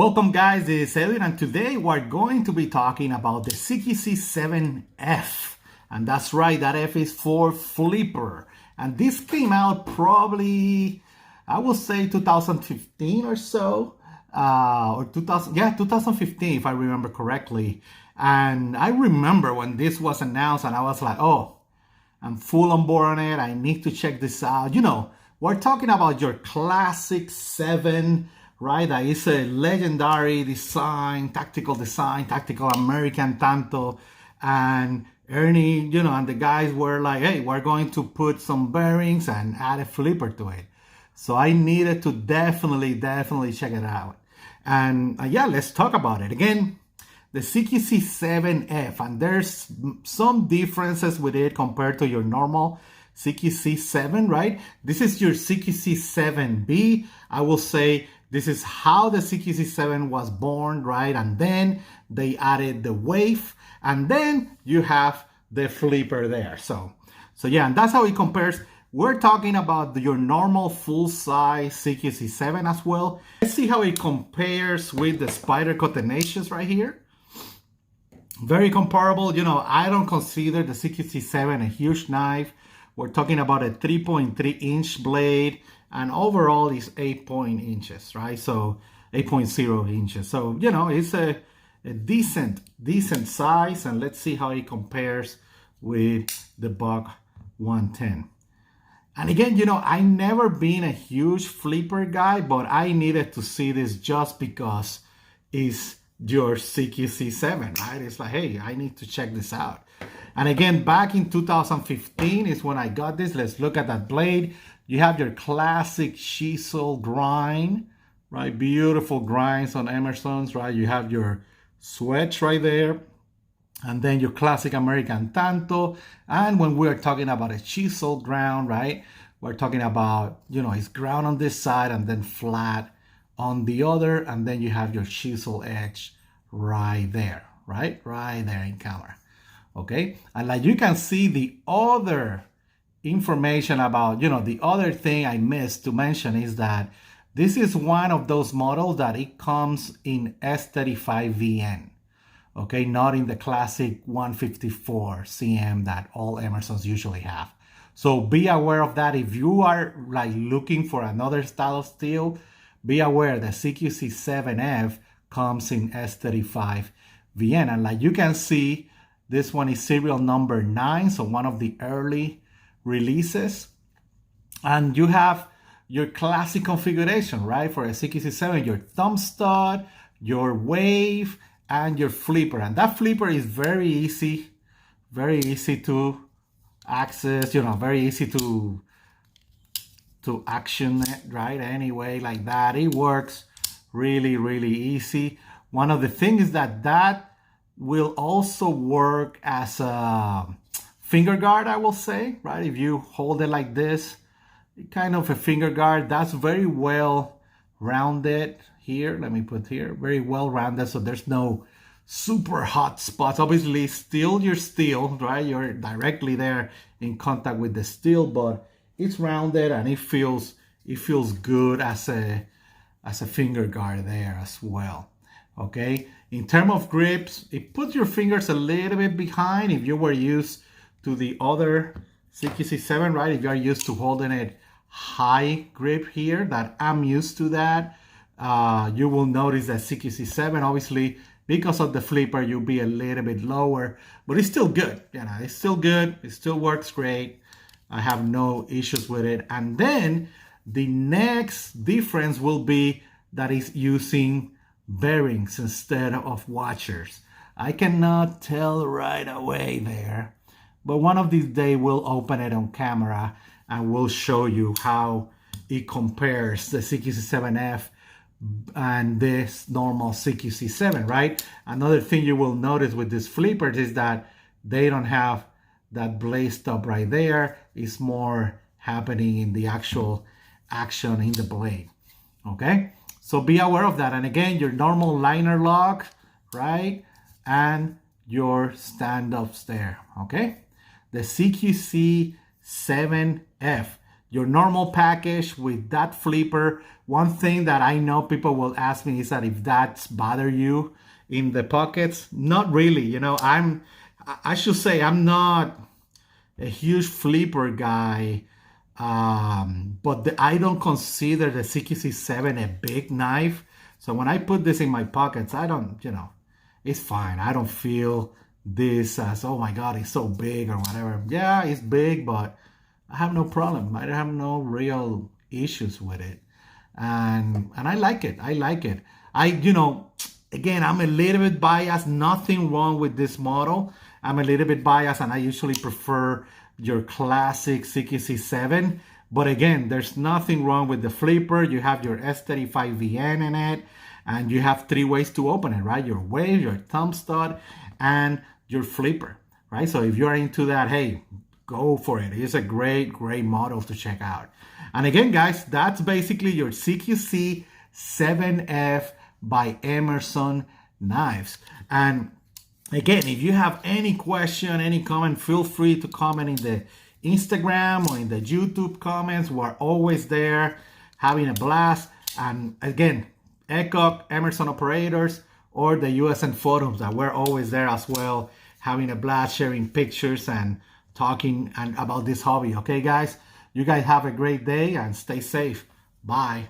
Welcome guys, this is Edwin and today we're going to be talking about the CQC7-F. And that's right, that F is for flipper. And this came out probably, I would say 2015 or so. Or 2015 if I remember correctly. And I remember when this was announced and I was like, oh, I'm full on board on it. I need to check this out. You know, we're talking about your classic 7, right? That is a legendary design, tactical American tanto. And Ernie, you know, and the guys were like, hey, we're going to put some bearings and add a flipper to it. So I needed to definitely check it out. And yeah, let's talk about it. Again, the CQC7-F, and there's some differences with it compared to your normal CQC7, right? This is your CQC7B. I will say this is how the CQC7 was born, right? And then they added the wave, and then you have the flipper there. So yeah, and that's how it compares. We're talking about your normal full-size CQC7 as well. Let's see how it compares with the Spyderco Tenacious right here. Very comparable. You know, I don't consider the CQC7 a huge knife. We're talking about a 3.3 inch blade, and overall is 8 inches, right? So 8.0 inches. So, you know, it's a decent size, and let's see how it compares with the Buck 110. And again, you know, I never been a huge flipper guy, but I needed to see this just because it's your CQC7, right? It's like, hey, I need to check this out. And again, back in 2015 is when I got this. Let's look at that blade. You have your classic chisel grind, right? Beautiful grinds on Emerson's, right? You have your swedge right there. And then your classic American tanto. And when we're talking about a chisel ground, right? We're talking about, you know, it's ground on this side and then flat on the other. And then you have your chisel edge right there, right? Right there in camera. Okay. And like you can see, the other information about, you know, the other thing I missed to mention is that this is one of those models that it comes in S35VN. Okay, not in the classic 154 CM that all Emersons usually have. So be aware of that. If you are like looking for another style of steel, be aware the CQC7F comes in S35VN. And like you can see, this one is serial number 9, so one of the early releases. And you have your classic configuration, right? For a CQC7, your thumb stud, your wave, and your flipper. And that flipper is very easy to access, you know, very easy to action it, right? Anyway, like that, it works really easy. One of the things is that will also work as a finger guard, I will say, right? If you hold it like this, kind of a finger guard, that's very well rounded here. Let me put here, very well rounded, so there's no super hot spots. Obviously, steel, your steel, right? You're directly there in contact with the steel, but it's rounded and it feels good as a finger guard there as well. Okay. In terms of grips, it puts your fingers a little bit behind if you were used to the other CQC7, right? If you are used to holding it high grip here, that I'm used to that, you will notice that CQC7, obviously, because of the flipper, you'll be a little bit lower, but it's still good. You know, it's still good. It still works great. I have no issues with it. And then the next difference will be that it's using bearings instead of washers. I cannot tell right away there, but one of these days we'll open it on camera and we'll show you how it compares the CQC7F and this normal CQC7, right? Another thing you will notice with these flippers is that they don't have that blade stop right there. It's more happening in the actual action in the blade, okay? So be aware of that. And again, your normal liner lock, right? And your stand-ups there, okay? The CQC7F your normal package with that flipper. One thing that I know people will ask me is that if that's bother you in the pockets. Not really, you know. I should say I'm not a huge flipper guy, but I don't consider the CQC7 a big knife. So when I put this in my pockets, I don't, you know, it's fine. I don't feel this as, oh my God, it's so big or whatever. Yeah, it's big, but I have no problem. I have no real issues with it. And I like it. I like it. You know, again, I'm a little bit biased. Nothing wrong with this model. I'm a little bit biased and I usually prefer your classic CQC7. But again, there's nothing wrong with the flipper. You have your S35VN in it and you have 3 ways to open it, right? Your wave, your thumb stud, and your flipper, right? So if you're into that, hey, go for it. It's a great, great model to check out. And again, guys, that's basically your CQC7F by Emerson knives. And again, if you have any question, any comment, feel free to comment in the Instagram or in the YouTube comments. We're always there having a blast. And again, ECOC, Emerson operators, or the USN forums, that we're always there as well, having a blast, sharing pictures and talking about this hobby. Okay, guys? You guys have a great day and stay safe. Bye.